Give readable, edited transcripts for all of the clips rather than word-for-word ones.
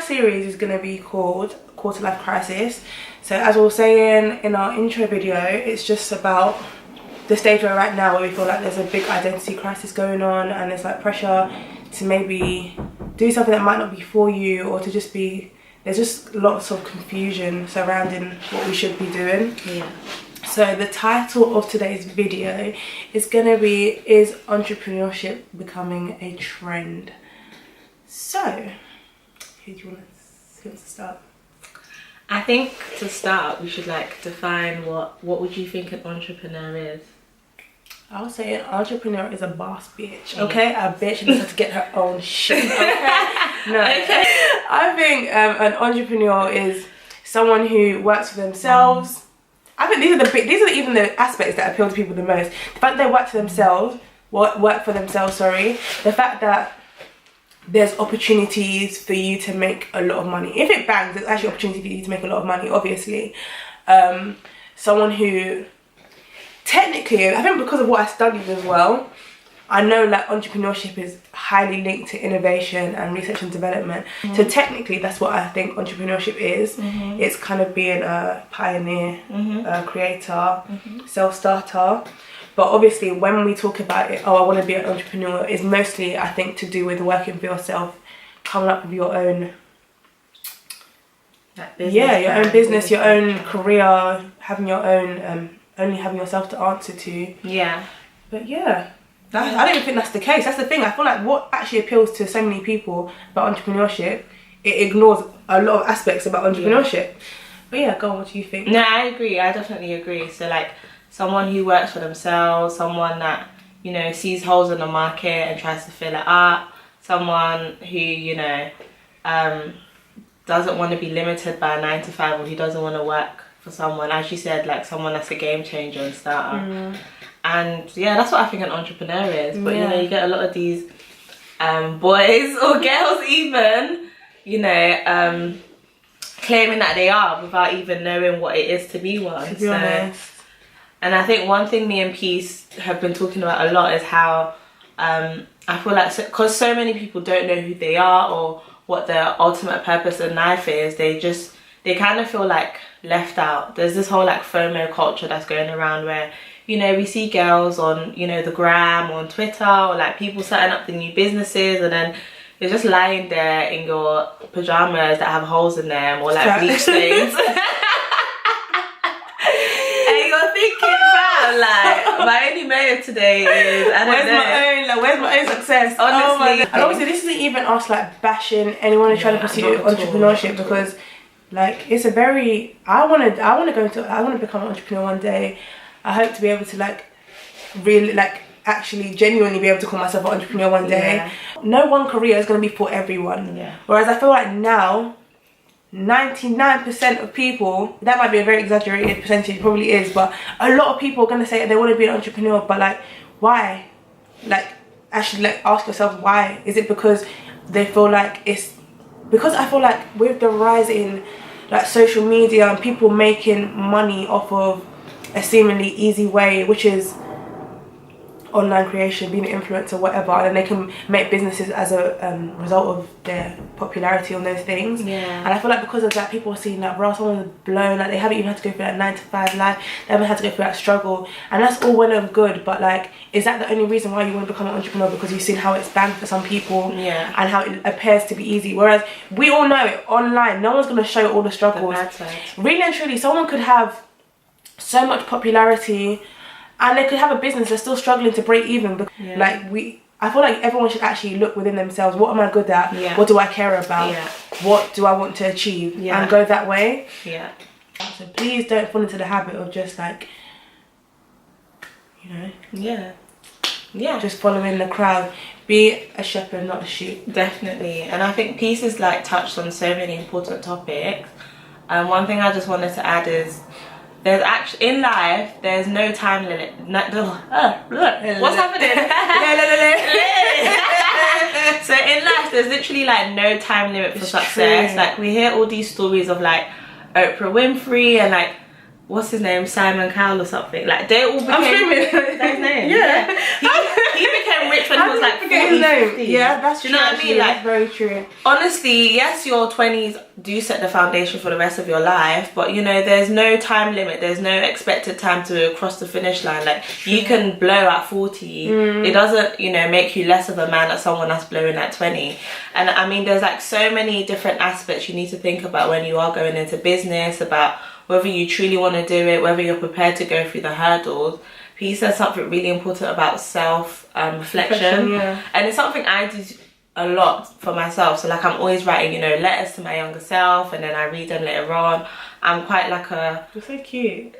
series is going to be called Quarter Life Crisis. So as we were saying in our intro video, it's just about the stage we're at now, where we feel like there's a big identity crisis going on, and there's like pressure to maybe do something that might not be for you, or to just be, there's just lots of confusion surrounding what we should be doing. Yeah. So the title of today's video is gonna be, is entrepreneurship becoming a trend? So who do you want to start? I think to start we should like define what would you think an entrepreneur is? I would say an entrepreneur is a boss bitch, okay? A bitch needs to get her own shit, okay? No, okay. I think an entrepreneur is someone who works for themselves. I think these are even the aspects that appeal to people the most. The fact that they work for themselves, the fact that there's opportunities for you to make a lot of money. If it bangs, there's actually opportunity for you to make a lot of money, obviously. Someone who, technically, I think because of what I studied as well, I know that entrepreneurship is highly linked to innovation and research and development. So technically, that's what I think entrepreneurship is. It's kind of being a pioneer, a creator, self-starter. But obviously, when we talk about it, oh, I want to be an entrepreneur, is mostly, I think, to do with working for yourself, coming up with your own, your own business, your own career, having your own, only having yourself to answer to. Yeah. But yeah, I don't even think that's the case. That's the thing. I feel like what actually appeals to so many people about entrepreneurship, it ignores a lot of aspects about entrepreneurship. Yeah. But yeah, go on, what do you think? No, I agree. I definitely agree. So like, someone who works for themselves, someone that, you know, sees holes in the market and tries to fill it up, someone who, you know, doesn't want to be limited by a 9 to 5, or who doesn't want to work for someone, as you said, like someone that's a game changer and starter. And yeah, that's what I think an entrepreneur is. But you know, you get a lot of these boys or girls even, you know, claiming that they are without even knowing what it is to be one. To be honest. And I think one thing me and Peace have been talking about a lot is how I feel like, because so many people don't know who they are or what their ultimate purpose in life is, they kind of feel like left out. There's this whole like FOMO culture that's going around where, you know, we see girls on, you know, the gram or on Twitter, or like people setting up the new businesses, and then you're just lying there in your pajamas that have holes in them, or like bleach stains. Like, my only motive today is, where's my own success? Honestly. And obviously this isn't even us like bashing anyone who's trying to pursue entrepreneurship, because like it's a very, I want to become an entrepreneur one day. I hope to be able to like really like actually genuinely be able to call myself an entrepreneur one day. No one career is going to be for everyone. Whereas I feel like now 99% of people, that might be a very exaggerated percentage, probably is, but a lot of people are going to say they want to be an entrepreneur, but like why? Like actually like ask yourself why. Is it because they feel like it's, because I feel like with the rise in like social media and people making money off of a seemingly easy way, which is online creation, being an influencer, whatever, and then they can make businesses as a result of their popularity on those things. And I feel like because of that, people are seeing that, bro, someone's blown, like they haven't even had to go through that 9 to 5 life, they haven't had to go through that struggle, and that's all well and good, but like, is that the only reason why you want to become an entrepreneur? Because you've seen how it's banned for some people, and how it appears to be easy, whereas we all know it online, no one's going to show all the struggles. Really and truly, someone could have so much popularity and they could have a business, they're still struggling to break even. Like I feel like everyone should actually look within themselves. What am I good at? What do I care about? What do I want to achieve? And go that way. So please don't fall into the habit of just like, you know, just following the crowd. Be a shepherd, not a sheep. Definitely. And I think Peace has like touched on so many important topics. And one thing I just wanted to add is, there's actually, in life, there's no time limit. What's happening? So in life, there's literally like no time limit for success. True. Like we hear all these stories of like Oprah Winfrey and like, what's his name, Simon Cowell or something. Like they all became, that's his name. He became rich when he was like 40, 50. Yeah, that's true. Do you know what I mean? Like, that's very true. Honestly, yes, your 20s do set the foundation for the rest of your life, but you know, there's no time limit. There's no expected time to cross the finish line. Like, you can blow at 40. It doesn't, you know, make you less of a man than someone that's blowing at 20. And I mean, there's like so many different aspects you need to think about when you are going into business, about whether you truly want to do it, whether you're prepared to go through the hurdles. He said something really important about self reflection, and it's something I do a lot for myself. So like, I'm always writing, you know, letters to my younger self, and then I read them later on. I'm quite like a... You're so cute.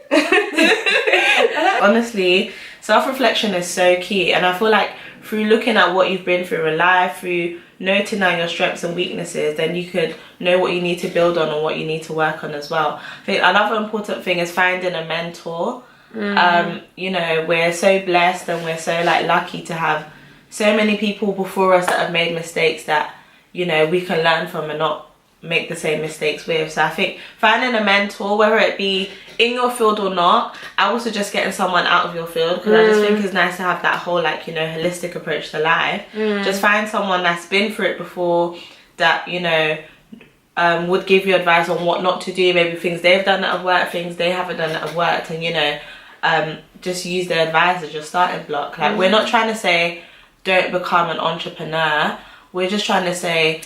Honestly, self-reflection is so key, and I feel like through looking at what you've been through in life, through noting down your strengths and weaknesses, then you could know what you need to build on and what you need to work on as well. I think another important thing is finding a mentor. You know, we're so blessed and we're so like lucky to have so many people before us that have made mistakes that, you know, we can learn from and not make the same mistakes with. So I think finding a mentor, whether it be in your field or not, I also just getting someone out of your field, because I just think it's nice to have that whole, like, you know, holistic approach to life. Just find someone that's been through it before, that, you know, would give you advice on what not to do, maybe things they've done that have worked, things they haven't done that have worked, and, you know, just use their advice as your starting block. Like, we're not trying to say don't become an entrepreneur, we're just trying to say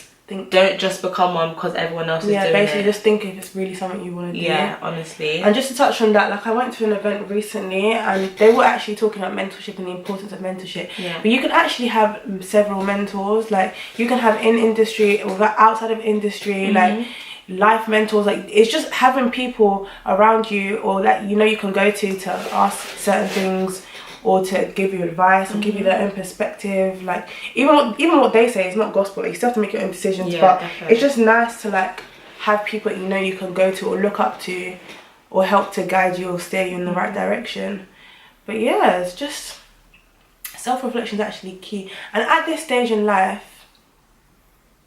don't just become one because everyone else is doing it. Yeah, basically just think if it's really something you want to do. Yeah, honestly. And just to touch on that, like, I went to an event recently and they were actually talking about mentorship and the importance of mentorship. But you can actually have several mentors. Like, you can have in industry or outside of industry, like life mentors. Like, it's just having people around you, or that, you know, you can go to ask certain things, or to give you advice, or give you their own perspective. Like, even what they say is not gospel. Like, you still have to make your own decisions, but definitely. It's just nice to like have people that, you know, you can go to or look up to, or help to guide you or steer you in the right direction. But yeah, it's just, self-reflection is actually key. And at this stage in life,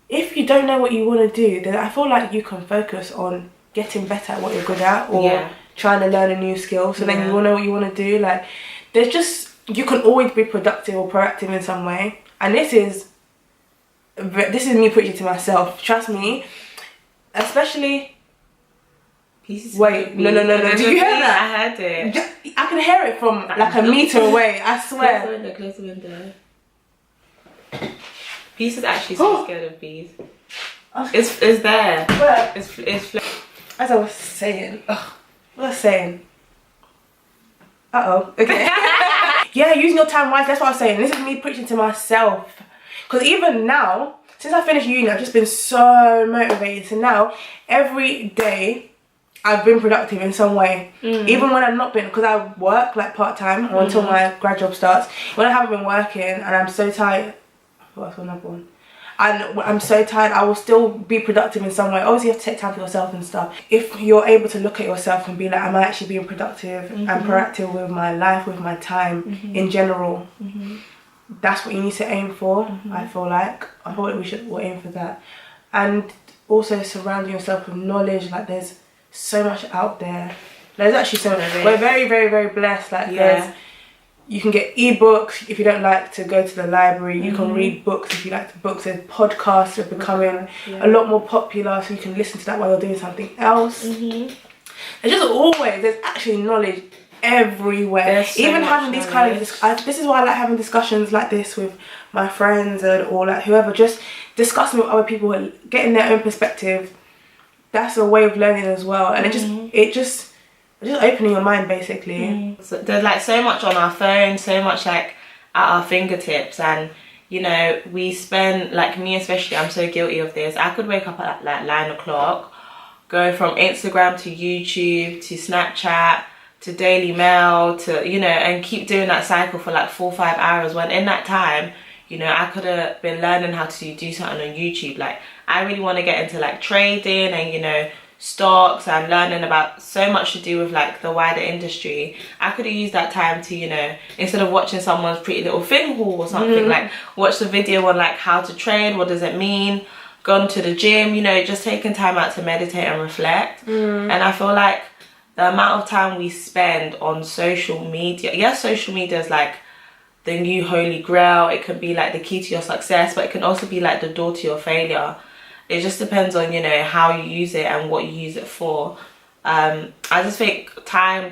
if you don't know what you want to do, then I feel like you can focus on getting better at what you're good at, or trying to learn a new skill, so then you will know what you want to do. Like, there's just, you can always be productive or proactive in some way. And this is me preaching to myself, trust me. Especially, wait, no, did you hear that? I heard it. I can hear it from like a meter away, I swear. Close the window. Peace is actually so scared of bees. It's there. Where? It's as I was saying, what was I saying? Okay. Yeah, using your time wisely, that's what I was saying. This is me preaching to myself. Because even now, since I finished uni, I've just been so motivated. So now, every day, I've been productive in some way. Even when I've not been, because I work like part-time until my grad job starts. When I haven't been working and I'm so tired, what's another one? And I'm so tired, I will still be productive in some way. Obviously, you have to take time for yourself and stuff. If you're able to look at yourself and be like, am I actually being productive and proactive with my life, with my time in general? That's what you need to aim for. I feel like we should all aim for that. And also surrounding yourself with knowledge. Like, there's so much out there. There's actually so much. We're very, very, very blessed. Like, you can get ebooks if you don't like to go to the library. You can read books if you like the books. There's podcasts that are becoming a lot more popular, so you can listen to that while you're doing something else. There's actually knowledge everywhere. Even having these kind of this is why I like having discussions like this with my friends or like whoever, just discussing with other people and getting their own perspective. That's a way of learning as well, and it just opening your mind, basically. So there's like so much on our phone, so much like at our fingertips, and you know, we spend, like me especially, I'm so guilty of this. I could wake up at like 9 o'clock, go from Instagram to YouTube to Snapchat to Daily Mail to, you know, and keep doing that cycle for like 4 or 5 hours, when in that time, you know, I could have been learning how to do something on YouTube. Like, I really want to get into like trading and, you know, stocks, and learning about so much to do with like the wider industry. I could have used that time to, you know, instead of watching someone's Pretty Little Thing haul or something, like watch the video on like how to trade, what does it mean, gone to the gym, you know, just taking time out to meditate and reflect. And I feel like the amount of time we spend on social media, social media is like the new holy grail. It can be like the key to your success, but it can also be like the door to your failure. It just depends on, you know, how you use it and what you use it for. I just think my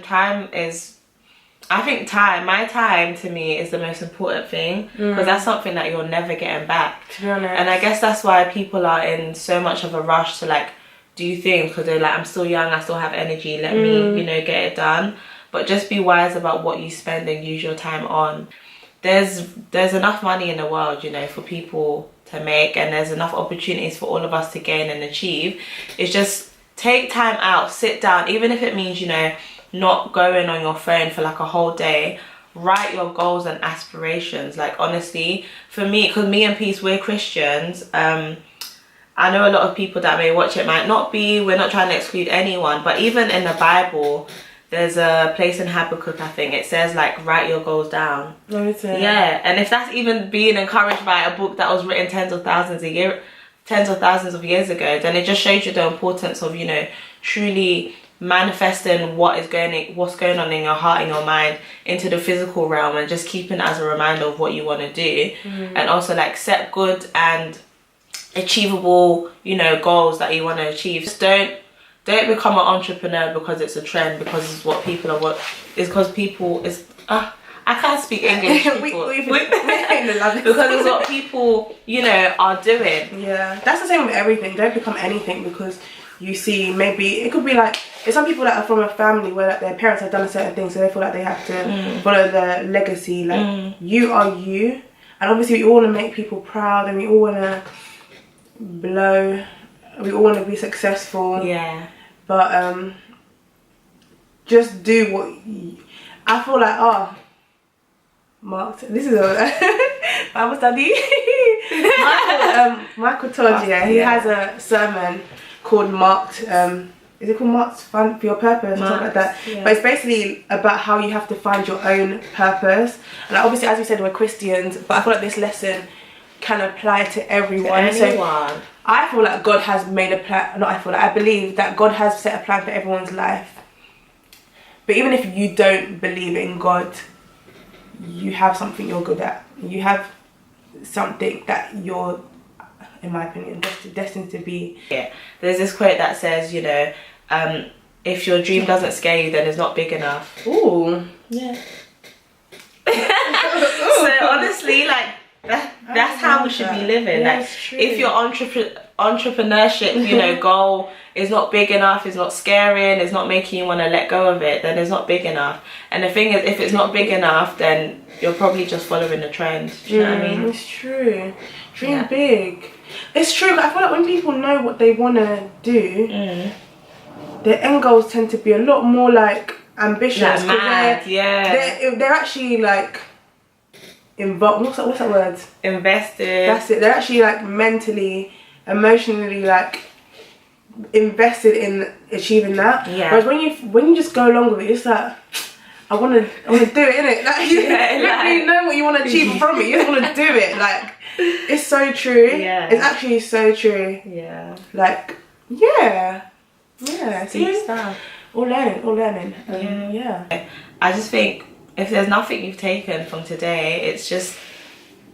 time to me is the most important thing, because that's something that you're never getting back, to be honest. And I guess that's why people are in so much of a rush to like do things, because they're like, I'm still young, I still have energy, let me, you know, get it done. But just be wise about what you spend and use your time on. There's enough money in the world, you know, for people to make, and there's enough opportunities for all of us to gain and achieve. It's just take time out, sit down, even if it means, you know, not going on your phone for like a whole day. Write your goals and aspirations. Like, honestly, for me, because me and Peace, we're Christians, I know a lot of people that may watch it might not be. We're not trying to exclude anyone, but even in the Bible, there's a place in Habakkuk, I think, it says like, write your goals down. Yeah, and if that's even being encouraged by a book that was written tens of thousands of years ago, then it just shows you the importance of, you know, truly manifesting what's going on in your heart and your mind into the physical realm, and just keeping it as a reminder of what you want to do. And also like set good and achievable, you know, goals that you want to achieve. Just don't become an entrepreneur because it's a trend, because it's what people are, because I can't speak English, because it's what people, you know, are doing. Yeah, that's the same with everything. Don't become anything because you see, maybe it could be like, there's some people that are from a family where like their parents have done a certain thing, so they feel like they have to follow their legacy. Like, you are you, and obviously we all want to make people proud, and we all want to we all want to be successful. Yeah, but just do what I feel like. Marked. This is a Bible study. Michael Todd, he has a sermon called Marked. Is it called Marked for Your Purpose or something like that? Yeah. But it's basically about how you have to find your own purpose. And like, obviously, as you said, we're Christians, but I feel like this lesson can apply to everyone. So I feel like God has made a plan. I believe that God has set a plan for everyone's life. But even if you don't believe in God, you have something you're good at. You have something that you're, in my opinion, destined to be. Yeah, there's this quote that says, you know, if your dream doesn't scare you, then it's not big enough. Ooh. Yeah. So honestly, like, that's how we should be living. Yeah, like, if your entrepreneurship, you know, goal is not big enough, is not scaring, is not making you want to let go of it, then it's not big enough. And the thing is, if it's not big enough, then you're probably just following the trend. Do you know what I mean? It's true. Dream big. It's true. I feel like when people know what they want to do, their end goals tend to be a lot more like ambitious. Like mad, they're actually like involved. What's that word? Invested. That's it. They're actually like mentally, emotionally like invested in achieving that. Yeah. Whereas when you just go along with it, it's like, I want to do it, innit? Like, you really know what you want to achieve from it. You just want to do it. Like, it's so true. Yeah. It's actually so true. Yeah. Like, yeah. Deep stuff. All learning. Yeah. I just think if there's nothing you've taken from today, it's just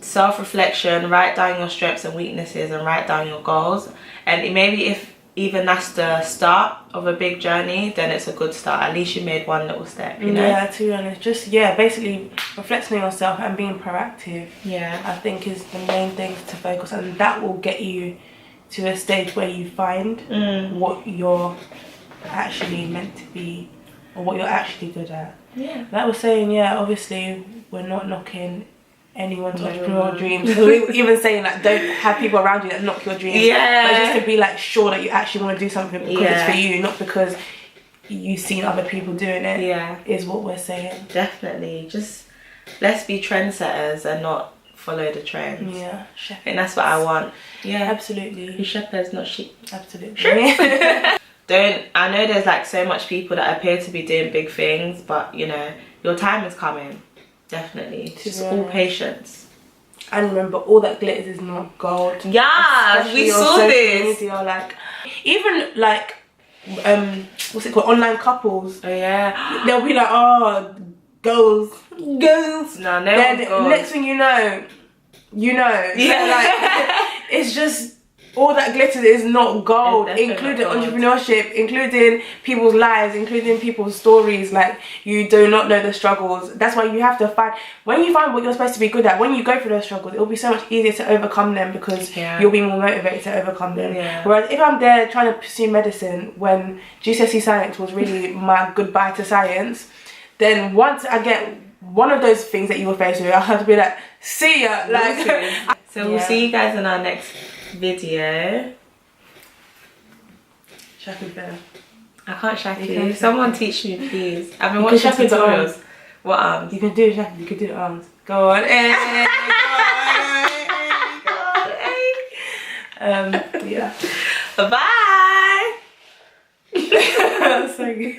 self-reflection. Write down your strengths and weaknesses, and write down your goals. And maybe if even that's the start of a big journey, then it's a good start. At least you made one little step, you know? Yeah, to be honest, just basically reflecting on yourself and being proactive, I think is the main thing to focus on. And that will get you to a stage where you find what you're actually meant to be, or what you're actually good at. Yeah. Like I was saying, obviously we're not knocking anyone's entrepreneurial dreams. We're even saying like, don't have people around you that knock your dreams. Yeah. But just to be like sure that you actually want to do something because it's for you, not because you've seen other people doing it. Yeah. Is what we're saying. Definitely. Just let's be trendsetters and not follow the trends. Yeah. I think that's what I want. Yeah. Absolutely. Be shepherds, not sheep. Absolutely. I know there's like so much people that appear to be doing big things, but you know, your time is coming. Definitely. Just all patience. And remember, all that glitters is not gold. Yeah, especially we saw this. Media, like, even like what's it called, online couples. Oh yeah. They'll be like, oh, goals. No, Then goals. next thing you know. Yeah. So like, it's just all that glitters is not gold, including entrepreneurship, including people's lives, including people's stories. Like, you do not know the struggles. That's why you have to find, when you find what you're supposed to be good at, when you go through those struggles, it'll be so much easier to overcome them, because you'll be more motivated to overcome them. Whereas if I'm there trying to pursue medicine when GCSE science was really my goodbye to science, then once I get one of those things that you were faced with, I have to be like, see ya. Like, so we'll see you guys in our next video. Shaku better. I can't shaku. Someone teach me, please. I've been watching tutorials. What arms? You can do shaku. You can do the arms. Go on, hey, go on, hey. Yeah. Bye. So good.